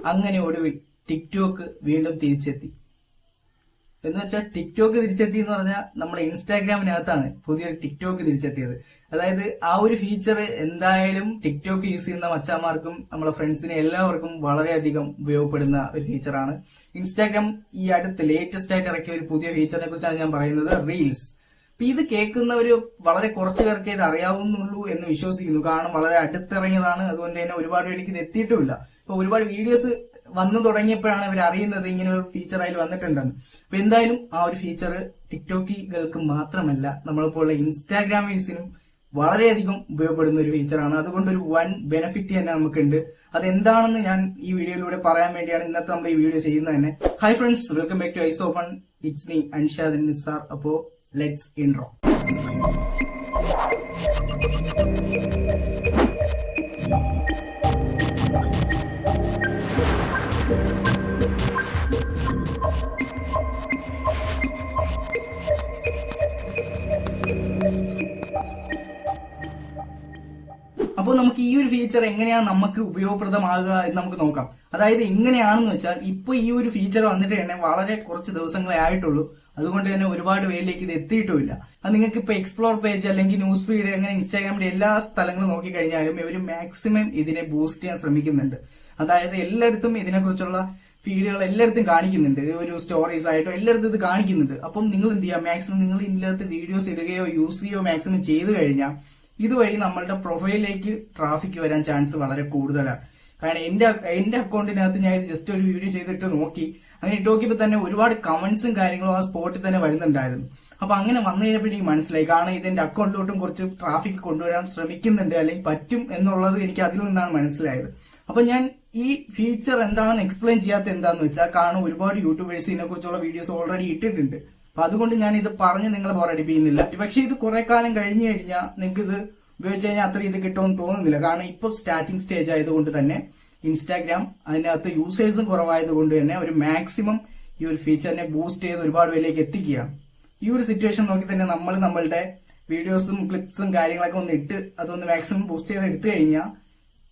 അങ്ങനെ ഒടുവിൽ ടിക്ടോക്ക് വീണ്ടും തിരിച്ചെത്തി. എന്ന് വെച്ചാൽ ടിക്ടോക്ക് തിരിച്ചെത്തി എന്ന് പറഞ്ഞാൽ നമ്മുടെ ഇൻസ്റ്റാഗ്രാമിനകത്താണ് പുതിയൊരു ടിക്ടോക്ക് തിരിച്ചെത്തിയത്. അതായത് ആ ഒരു ഫീച്ചർ എന്തായാലും ടിക്ടോക്ക് യൂസ് ചെയ്യുന്ന മച്ചാമാർക്കും നമ്മുടെ ഫ്രണ്ട്സിനെ എല്ലാവർക്കും വളരെയധികം ഉപയോഗപ്പെടുന്ന ഒരു ഫീച്ചറാണ്. ഇൻസ്റ്റാഗ്രാം ഈ അടുത്ത് ലേറ്റസ്റ്റ് ആയിട്ട് ഇറക്കിയ ഒരു പുതിയ ഫീച്ചറിനെ കുറിച്ചാണ് ഞാൻ പറയുന്നത്, റീൽസ്. അപ്പൊ ഇത് കേൾക്കുന്നവര് വളരെ കുറച്ചു പേർക്ക് ഇത് അറിയാവുന്നുള്ളൂ എന്ന് വിശ്വസിക്കുന്നു. കാരണം വളരെ അടുത്തിറങ്ങിയതാണ്, അതുകൊണ്ട് തന്നെ ഒരുപാട് പേർക്ക് ഇത് എത്തിയിട്ടുമില്ല. ഇപ്പൊ ഒരുപാട് വീഡിയോസ് വന്നു തുടങ്ങിയപ്പോഴാണ് ഇവർ അറിയുന്നത് ഇങ്ങനെ ഒരു ഫീച്ചർ അതിൽ വന്നിട്ടുണ്ടെന്ന്. അപ്പൊ എന്തായാലും ആ ഒരു ഫീച്ചർ ടിക്ടോക്കുകൾക്ക് മാത്രമല്ല നമ്മളിപ്പോൾ ഇൻസ്റ്റാഗ്രാമേഴ്സിനും വളരെയധികം ഉപയോഗപ്പെടുന്ന ഒരു ഫീച്ചറാണ്. അതുകൊണ്ട് ഒരു വൻ ബെനിഫിറ്റ് തന്നെ നമുക്കുണ്ട്. അതെന്താണെന്ന് ഞാൻ ഈ വീഡിയോയിലൂടെ പറയാൻ വേണ്ടിയാണ് ഇന്നത്തെ നമ്മൾ ഈ വീഡിയോ ചെയ്യുന്നത് തന്നെ. Hi friends, welcome back to Isopen. It's me Anshad Nizar. അപ്പോ ലെറ്റ്സ് ഇൻട്രോ. അപ്പോൾ നമുക്ക് ഈ ഒരു ഫീച്ചർ എങ്ങനെയാണ് നമുക്ക് ഉപയോഗപ്രദമാകുക എന്ന് നമുക്ക് നോക്കാം. അതായത് എങ്ങനെയാണെന്ന് വെച്ചാൽ ഇപ്പൊ ഈ ഒരു ഫീച്ചർ വന്നിട്ട് തന്നെ വളരെ കുറച്ച് ദിവസങ്ങളെ ആയിട്ടുള്ളൂ. അതുകൊണ്ട് തന്നെ ഒരുപാട് പേരിലേക്ക് ഇത് എത്തിയിട്ടുമില്ല. അത് നിങ്ങൾക്ക് ഇപ്പൊ എക്സ്പ്ലോർ പേജ് അല്ലെങ്കിൽ ന്യൂസ് ഫീഡ് അങ്ങനെ ഇൻസ്റ്റാഗ്രാമിന്റെ എല്ലാ സ്ഥലങ്ങളും നോക്കിക്കഴിഞ്ഞാലും ഇവർ മാക്സിമം ഇതിനെ ബൂസ്റ്റ് ചെയ്യാൻ ശ്രമിക്കുന്നുണ്ട്. അതായത് എല്ലായിടത്തും ഇതിനെക്കുറിച്ചുള്ള ഫീഡുകൾ എല്ലായിടത്തും കാണിക്കുന്നുണ്ട്. ഒരു സ്റ്റോറീസ് ആയിട്ടോ എല്ലായിടത്തും ഇത് കാണിക്കുന്നുണ്ട്. അപ്പം നിങ്ങൾ എന്ത് ചെയ്യുക, മാക്സിമം നിങ്ങൾ ഇതിനകത്ത് വീഡിയോസ് ഇടുകയോ യൂസ് ചെയ്യുകയോ മാക്സിമം ചെയ്തു കഴിഞ്ഞാൽ ഇതുവഴി നമ്മളുടെ പ്രൊഫൈലിലേക്ക് ട്രാഫിക് വരാൻ ചാൻസ് വളരെ കൂടുതലാണ്. കാരണം എന്റെ അക്കൗണ്ടിനകത്ത് ഞാൻ ഇത് ജസ്റ്റ് ഒരു വീഡിയോ ചെയ്തിട്ട് നോക്കി. അങ്ങനെ ഇട്ട് നോക്കിയപ്പോൾ തന്നെ ഒരുപാട് കമന്റ്സും കാര്യങ്ങളും ആ സ്പോട്ടിൽ തന്നെ വരുന്നുണ്ടായിരുന്നു. അപ്പൊ അങ്ങനെ വന്നു കഴിഞ്ഞപ്പോൾ എനിക്ക് മനസ്സിലായി, കാരണം ഇതെന്റെ അക്കൗണ്ടിലോട്ടും കുറച്ച് ട്രാഫിക് കൊണ്ടുവരാൻ ശ്രമിക്കുന്നുണ്ട്, അല്ലെങ്കിൽ പറ്റും എന്നുള്ളത് എനിക്ക് അതിൽ നിന്നാണ് മനസ്സിലായത്. അപ്പൊ ഞാൻ ഈ ഫീച്ചർ എന്താണെന്ന് എക്സ്പ്ലെയിൻ ചെയ്യാത്ത എന്താന്ന് വെച്ചാൽ, കാരണം ഒരുപാട് യൂട്യൂബേഴ്സ് ഇതിനെ കുറിച്ചുള്ള വീഡിയോസ് ഓൾറെഡി ഇട്ടിട്ടുണ്ട്. അപ്പൊ അതുകൊണ്ട് ഞാൻ ഇത് പറഞ്ഞ് നിങ്ങളെ ബോറടിപ്പിക്കുന്നില്ല. പക്ഷെ ഇത് കുറെ കാലം കഴിഞ്ഞു കഴിഞ്ഞാൽ നിങ്ങൾക്ക് ഇത് ഉപയോഗിച്ച് കഴിഞ്ഞാൽ അത്ര ഇത് കിട്ടുമെന്ന് തോന്നുന്നില്ല. കാരണം ഇപ്പൊ സ്റ്റാർട്ടിംഗ് സ്റ്റേജ് ആയതുകൊണ്ട് തന്നെ ഇൻസ്റ്റാഗ്രാം അതിനകത്ത് യൂസേഴ്സും കുറവായതുകൊണ്ട് തന്നെ ഒരു മാക്സിമം ഈ ഒരു ഫീച്ചറിനെ ബൂസ്റ്റ് ചെയ്ത് ഒരുപാട് പേരിലേക്ക് എത്തിക്കുകയാണ്. ഈ ഒരു സിറ്റുവേഷൻ നോക്കി തന്നെ നമ്മളുടെ വീഡിയോസും ക്ലിപ്സും കാര്യങ്ങളൊക്കെ ഒന്ന് ഇട്ട് അതൊന്ന് മാക്സിമം ബൂസ്റ്റ് ചെയ്ത് എടുത്തു കഴിഞ്ഞാൽ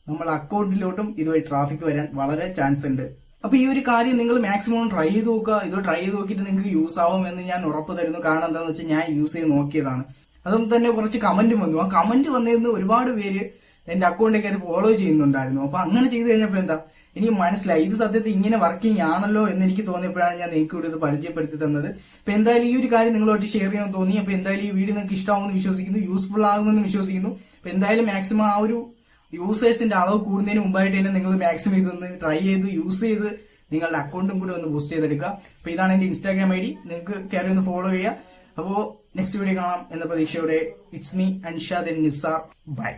നമ്മുടെ അക്കൗണ്ടിലോട്ടും ഇതുവഴി ട്രാഫിക് വരാൻ വളരെ ചാൻസ് ഉണ്ട്. അപ്പൊ ഈ ഒരു കാര്യം നിങ്ങൾ മാക്സിമം ട്രൈ ചെയ്ത് നോക്കുക. ഇത് ട്രൈ ചെയ്ത് നോക്കിയിട്ട് നിങ്ങൾക്ക് യൂസ് ആവും എന്ന് ഞാൻ ഉറപ്പ് തരുന്നു. കാരണം എന്താണെന്ന് വെച്ചാൽ ഞാൻ യൂസ് ചെയ്ത് നോക്കിയതാണ്. അതുകൊണ്ട് തന്നെ കുറച്ച് കമന്റ് വന്നു. ആ കമന്റ് വന്നിരുന്ന ഒരുപാട് പേര് എന്റെ അക്കൗണ്ടിൽ കയറി ഫോളോ ചെയ്യുന്നുണ്ടായിരുന്നു. അപ്പൊ അങ്ങനെ ചെയ്ത് കഴിഞ്ഞപ്പോ എന്താ എനിക്ക് മനസ്സിലായി, ഇത് സത്യത്തിൽ ഇങ്ങനെ വർക്കിംഗ് ആണല്ലോ എന്ന് എനിക്ക് തോന്നിയപ്പോഴാണ് ഞാൻ നിങ്ങൾക്ക് ഇവിടെ ഇത് പരിചയപ്പെടുത്തി തന്നത്. അപ്പൊ എന്തായാലും ഈ ഒരു കാര്യം നിങ്ങളോട്ട് ഷെയർ ചെയ്യാൻ തോന്നി. അപ്പൊ എന്തായാലും ഈ വീഡിയോ നിങ്ങൾക്ക് ഇഷ്ടമാവുമെന്ന് വിശ്വസിക്കുന്നു, യൂസ്ഫുൾ ആകുമെന്ന് വിശ്വസിക്കുന്നു. അപ്പൊ എന്തായാലും മാക്സിമം ആ ഒരു യൂസേഴ്സിന്റെ അളവ് കൂടുന്നതിന് മുമ്പായിട്ട് തന്നെ നിങ്ങൾ മാക്സിമം ഇതൊന്ന് ട്രൈ ചെയ്ത് യൂസ് ചെയ്ത് നിങ്ങളുടെ അക്കൗണ്ടും കൂടി ഒന്ന് ബൂസ്റ്റ് ചെയ്തെടുക്കുക. അപ്പൊ ഇതാണ് എന്റെ ഇൻസ്റ്റാഗ്രാം ID. നിങ്ങൾക്ക് കയറി ഒന്ന് ഫോളോ ചെയ്യുക. അപ്പോ നെക്സ്റ്റ് വീഡിയോ കാണാം എന്ന പ്രതീക്ഷയോടെ it's me Anshad Nizar. By.